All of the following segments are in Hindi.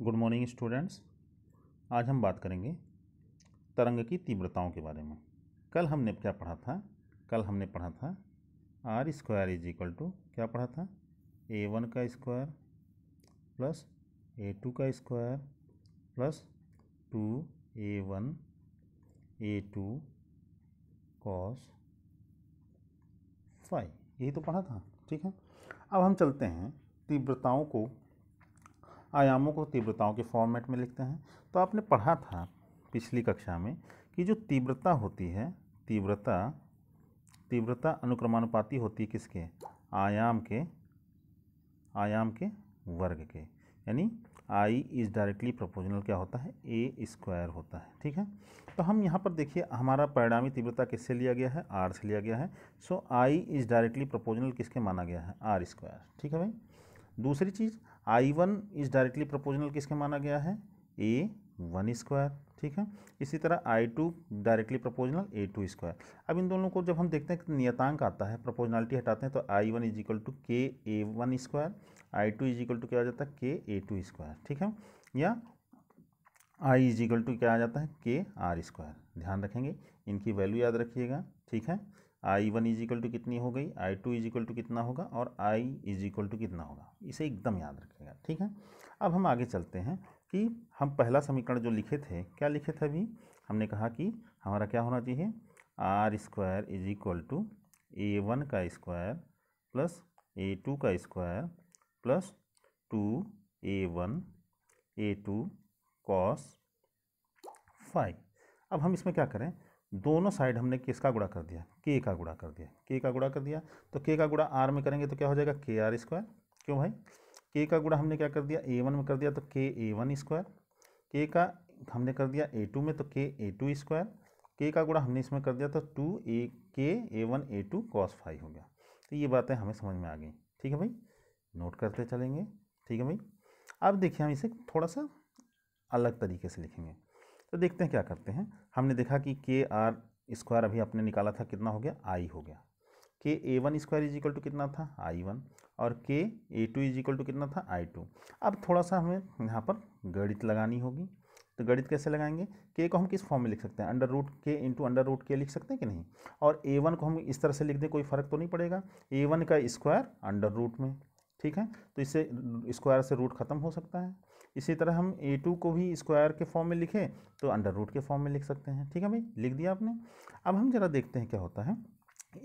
Good morning students. आज हम बात करेंगे तरंग की तीव्रताओं के बारे में। कल हमने क्या पढ़ा था? कल हमने पढ़ा था R square is equal to क्या पढ़ा था? A1 का स्क्वायर प्लस A2 का square plus 2A1 A2 cos phi, यही तो पढ़ा था। ठीक है, अब हम चलते हैं तीव्रताओं को, आयामों को तीव्रताओं के फॉर्मेट में लिखते हैं। तो आपने पढ़ा था पिछली कक्षा में कि जो तीव्रता होती है, तीव्रता अनुक्रमानुपाती होती है किसके? आयाम के वर्ग के, यानी I इज़ डायरेक्टली प्रोपोर्शनल क्या होता है? A स्क्वायर होता है। ठीक है, तो हम यहाँ पर देखिए हमारा परिणामी तीव्रता किससे लिया गया है? R से लिया गया है। सो I इज़ डायरेक्टली प्रोपोर्शनल किसके माना गया है? R square. ठीक है भाई। दूसरी चीज़ I1 इज़ डायरेक्टली प्रोपोर्शनल किसके माना गया है? A1 square. ठीक है, इसी तरह I2 directly proportional A2 square. अब इन दोनों को जब हम देखते हैं कि नियतांक आता है, प्रोपोर्शनलिटी हटाते हैं, तो I1 is equal to KA1 square, I2 is equal to क्या आ जाता है? KA2 square. ठीक है, या I इज इक्वल टू क्या आ जाता है? KR square. ध्यान रखेंगे, इनकी वैल्यू याद रखिएगा। ठीक है, I1 इज इक्वल टू कितनी हो गई, I2 इज इक्वल टू कितना होगा, और I इज इक्वल टू कितना होगा, इसे एकदम याद रखिएगा। ठीक है, अब हम आगे चलते हैं कि हम पहला समीकरण जो लिखे थे, क्या लिखे थे अभी? हमने कहा कि हमारा क्या होना चाहिए? R square is equal to A1 का स्क्वायर प्लस A2 का square plus 2A1 A2 cos phi. अब हम इसमें क्या करें? दोनों साइड हमने किसका गुणा कर दिया? के का गुणा कर दिया। के का गुणा कर दिया तो के का गुणा आर में करेंगे तो क्या हो जाएगा? के आर स्क्वायर। क्यों भाई? के का गुणा हमने क्या कर दिया? A1 में कर दिया तो के A1 स्क्वायर। के का हमने कर दिया A2 में तो के A2 स्क्वायर। के का गुणा हमने इसमें कर दिया तो के A1 A2 कॉस फाई हो गया। तो ये बातें हमें समझ में आ गई। ठीक है भाई, नोट करते चलेंगे। ठीक है भाई, अब देखिए हम इसे थोड़ा सा अलग तरीके से लिखेंगे। तो देखते हैं क्या करते हैं। हमने देखा कि के आर स्क्वायर अभी आपने निकाला था, कितना हो गया? आई हो गया। के A1 square is equal to कितना था? I1। और के A2 इज इक्वल टू कितना था? I2। अब थोड़ा सा हमें यहाँ पर गणित लगानी होगी। तो गणित कैसे लगाएंगे? के को हम किस फॉर्म में लिख सकते हैं? अंडर रूट के इंटू अंडर रूट के लिख सकते हैं कि नहीं? और A1 को हम इस तरह से लिख दें, कोई फर्क तो नहीं पड़ेगा। A1 का स्क्वायर अंडर रूट में। ठीक है, तो इससे स्क्वायर से रूट खत्म हो सकता है। इसी तरह हम A2 को भी स्क्वायर के फॉर्म में लिखें तो अंडर रूट के फॉर्म में लिख सकते हैं। ठीक है भाई, लिख दिया आपने। अब हम जरा देखते हैं क्या होता है।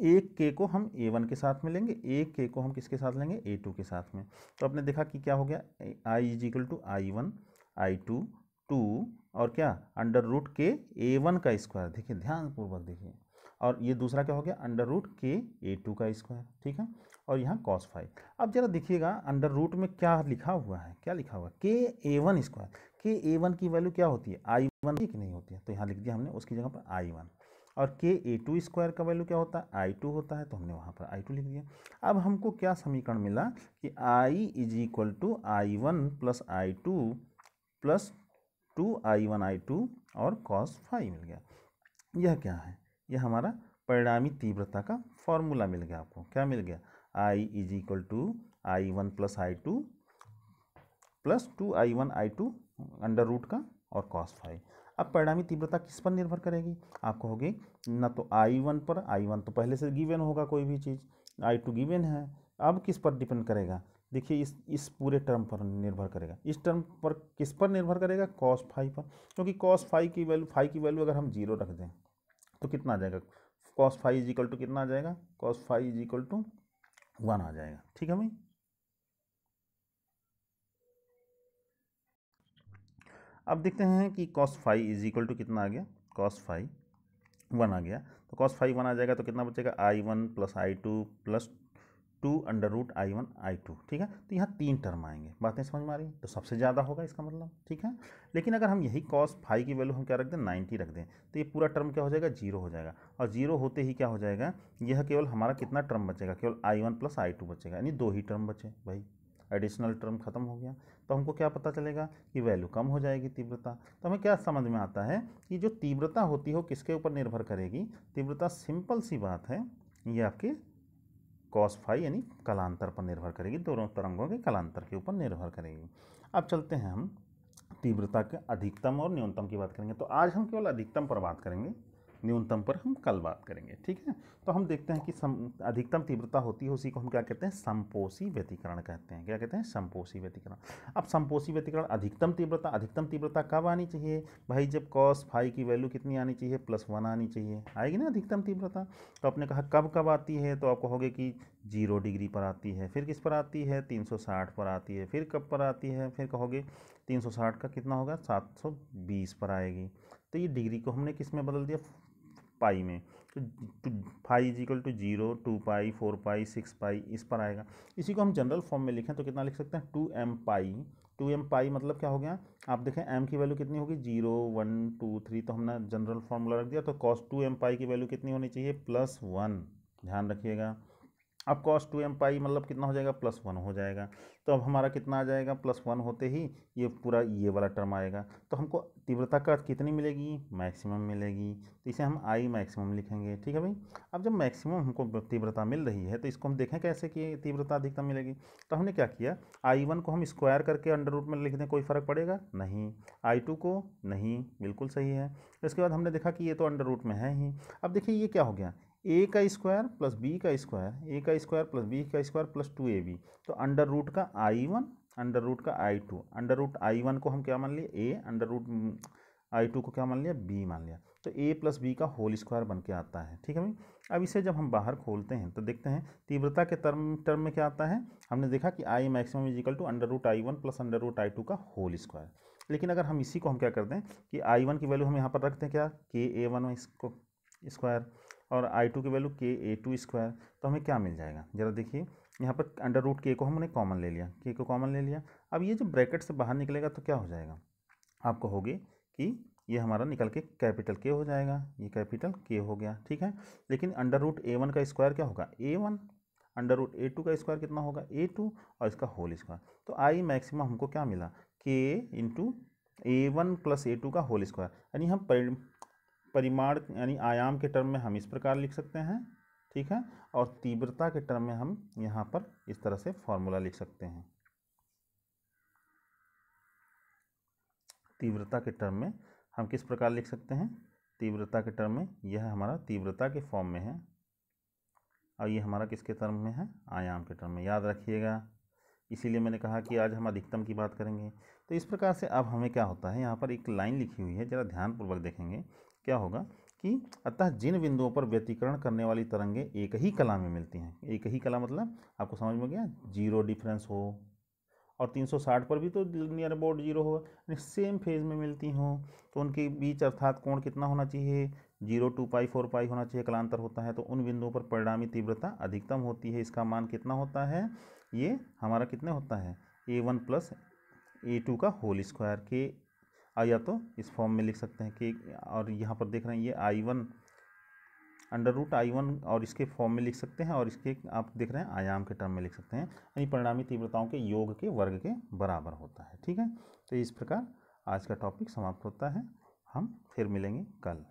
एक के को हम A1 के साथ में लेंगे, एक के को हम किसके साथ लेंगे? A2 के साथ में। तो आपने देखा कि क्या हो गया? I is equal to I1 I2 2 और क्या अंडर रूट के A1 का स्क्वायर। देखिए ध्यानपूर्वक देखिए, और ये दूसरा क्या हो गया? अंडर रूट के A2 का स्क्वायर। ठीक है, और यहाँ कॉस फाई। अब जरा देखिएगा अंडर रूट में क्या लिखा हुआ है? क्या लिखा हुआ है? के A1 स्क्वायर। के A1 की वैल्यू क्या होती है? I1 की नहीं होती है, तो यहाँ लिख दिया हमने, उसकी जगह पर I1। और के A2 स्क्वायर का वैल्यू क्या होता है? I2 होता है, तो हमने वहाँ पर I2 लिख दिया। अब हमको क्या समीकरण मिला कि I is equal to I1 plus I2 plus 2I1 I2 और कॉस फाई मिल गया। यह क्या है? यह हमारा परिणामी तीव्रता का फॉर्मूला मिल गया। आपको क्या मिल गया? I is equal to I1 plus I2 plus 2I1 I2 under root का और कॉस फाई। अब परिणामी तीव्रता किस पर निर्भर करेगी? आप कहोगे ना, तो I1 पर। I1 तो पहले से गिवन होगा, कोई भी चीज़। I2 गिवन है। अब किस पर डिपेंड करेगा? देखिए इस पूरे टर्म पर निर्भर करेगा। इस टर्म पर किस पर निर्भर करेगा? कॉस फाई पर। क्योंकि कॉस फाई की वैल्यू अगर हम 0 रख दें तो कितना आ जाएगा? Cos phi is equal to कितना आ जाएगा? Cos phi is equal to 1 आ जाएगा। ठीक है भाई, अब देखते हैं कि cos phi is equal to कितना आ गया? कॉस फाई 1 आ गया, तो कॉस फाई 1 आ जाएगा तो कितना बचेगा? I1 plus I2 plus 2 under root I1 I2। ठीक है, तो यहाँ 3 टर्म आएंगे। बातें समझ में आ रही हैं? तो सबसे ज़्यादा होगा इसका मतलब। ठीक है, लेकिन अगर हम यही कॉस फाई की वैल्यू हम क्या रख दें? 90 रख दें, तो ये पूरा टर्म क्या हो जाएगा? 0 हो जाएगा। और 0 होते ही क्या हो जाएगा? यह केवल हमारा कितना टर्म बचेगा? केवल I1 प्लस I2 बचेगा, यानी 2 ही टर्म बचे भाई। एडिशनल टर्म खत्म हो गया। तो हमको क्या पता चलेगा? कि वैल्यू कम हो जाएगी तीव्रता। तो हमें क्या समझ में आता है कि जो तीव्रता होती है वो किसके ऊपर निर्भर करेगी? तीव्रता सिंपल सी बात है, ये आपके कॉस फाई यानी कलांतर पर निर्भर करेगी। दोनों तरंगों के कलांतर के ऊपर निर्भर करेगी। अब चलते हैं हम तीव्रता के अधिकतम और न्यूनतम की बात करेंगे। तो आज हम केवल अधिकतम पर बात करेंगे, न्यूनतम पर हम कल बात करेंगे, ठीक है। तो हम देखते हैं कि अधिकतम तीव्रता होती है, उसी को हम क्या कहते हैं, समपोषी व्यतिकरण कहते हैं। क्या कहते हैं, समपोषी व्यतिकरण। अब समपोषी व्यतिकरण अधिकतम तीव्रता कब आनी चाहिए भाई, जब cos फाई की वैल्यू कितनी आनी चाहिए, +1 आनी चाहिए, आएगी ना अधिकतम तीव्रता। तो आपने कहा कब कब आती है, तो आप कहोगे कि 0 डिग्री पर आती है, फिर किस पर आती है, 360 पर आती है, फिर कब पर आती है, फिर कहोगे 360 का कितना होगा, 720 पर आएगी। तो ये डिग्री को हमने किस में बदल दिया, पाई में। तो फाई इज इक्वल टू 0, 2 पाई, 4 पाई, 6 पाई, इस पर आएगा। इसी को हम जनरल फॉर्म में लिखें तो कितना लिख सकते हैं, 2m पाई। 2m पाई मतलब क्या हो गया, आप देखें m की वैल्यू कितनी होगी, 0, 1, 2, 3, तो हमने जनरल फार्मूला रख दिया। तो cos 2m पाई की वैल्यू कितनी होनी चाहिए, +1, ध्यान रखिएगा। अब cos 2m पाई मतलब कितना हो जाएगा, +1 हो जाएगा। तो अब हमारा कितना आ जाएगा, +1 होते ही ये पूरा ये वाला टर्म आएगा। तो हमको तीव्रता का कितनी मिलेगी, मैक्सिमम मिलेगी। तो इसे हम आई मैक्सिमम लिखेंगे, ठीक है भाई। अब जब मैक्सिमम हमको तीव्रता मिल रही है तो इसको हम देखें कैसे कि तीव्रता अधिकतम मिलेगी। तो हमने क्या किया, I1 को हम स्क्वायर करके अंडर रूट में लिख दें, कोई फ़र्क पड़ेगा नहीं। I2 को नहीं, बिल्कुल सही है। इसके बाद हमने देखा कि ये तो अंडर रूट में है ही। अब देखिए ये क्या हो गया, a का स्क्वायर प्लस b का स्क्वायर, a का स्क्वायर प्लस b का स्क्वायर प्लस 2ab। तो अंडर रूट का I1, अंडर रूट का I2, अंडर रूट I1 को हम क्या मान लिए, a, अंडर रूट I2 को क्या मान लिया, b मान लिया। तो a प्लस बी का होल स्क्वायर बन के आता है, ठीक है भाई। अब इसे जब हम बाहर खोलते हैं तो देखते हैं तीव्रता के टर्म में क्या आता है। हमने देखा कि I maximum is equal to under root I1 plus under root I2 का होल स्क्वायर। लेकिन अगर हम इसी को हम क्या करते हैं कि I1 की वैल्यू हम यहाँ पर रखते हैं क्या, KA1 इसको स्क्वायर, और I2 की वैल्यू KA2 स्क्वायर। तो हमें क्या मिल जाएगा, जरा देखिए, यहाँ पर अंडर रूट के को हमने कॉमन ले लिया, के को कॉमन ले लिया। अब ये जो ब्रैकेट से बाहर निकलेगा तो क्या हो जाएगा, आप कहोगे कि ये हमारा निकल के कैपिटल के हो जाएगा, ये कैपिटल के हो गया, ठीक है। लेकिन अंडर रूट A1 का स्क्वायर क्या होगा, A1, अंडर रूट A2 का स्क्वायर कितना होगा, A2, और इसका होल स्क्वायर। तो आई मैक्सिमम हमको क्या मिला, के इंटू A1 प्लस A2 का होल स्क्वायर। यानी हम परिमाण यानी आयाम के टर्म में हम इस प्रकार लिख सकते हैं, ठीक है। और तीव्रता के टर्म में हम यहाँ पर इस तरह से फॉर्मूला लिख सकते हैं। तीव्रता के टर्म में हम किस प्रकार लिख सकते हैं, तीव्रता के टर्म में यह हमारा तीव्रता के फॉर्म में है, और ये हमारा किसके टर्म में है, आयाम के टर्म में, याद रखिएगा। इसीलिए मैंने कहा कि आज हम अधिकतम की बात करेंगे। तो इस प्रकार से अब हमें क्या होता है, यहाँ पर एक लाइन लिखी हुई है, जरा ध्यानपूर्वक देखेंगे क्या होगा कि अतः जिन बिंदुओं पर व्यतिकरण करने वाली तरंगें एक ही कला में मिलती हैं, एक ही कला मतलब आपको समझ में गया, 0 डिफरेंस हो, और 360 पर भी तो नियर अबाउट 0 हो, सेम फेज में मिलती हों, तो उनके बीच अर्थात कोण कितना होना चाहिए, 0, 2 पाई, 4 पाई होना चाहिए, कलांतर होता है। तो उन बिंदुओं पर परिणामी तीव्रता अधिकतम होती है। इसका मान कितना होता है, ये हमारा कितने होता है, A1 प्लस A2 का होल स्क्वायर के, या तो इस फॉर्म में लिख सकते हैं कि, और यहाँ पर देख रहे हैं ये I1 अंडर रूट I1 और इसके फॉर्म में लिख सकते हैं, और इसके आप देख रहे हैं आयाम के टर्म में लिख सकते हैं, यानी परिणामी तीव्रताओं के योग के वर्ग के बराबर होता है, ठीक है। तो इस प्रकार आज का टॉपिक समाप्त होता है, हम फिर मिलेंगे कल।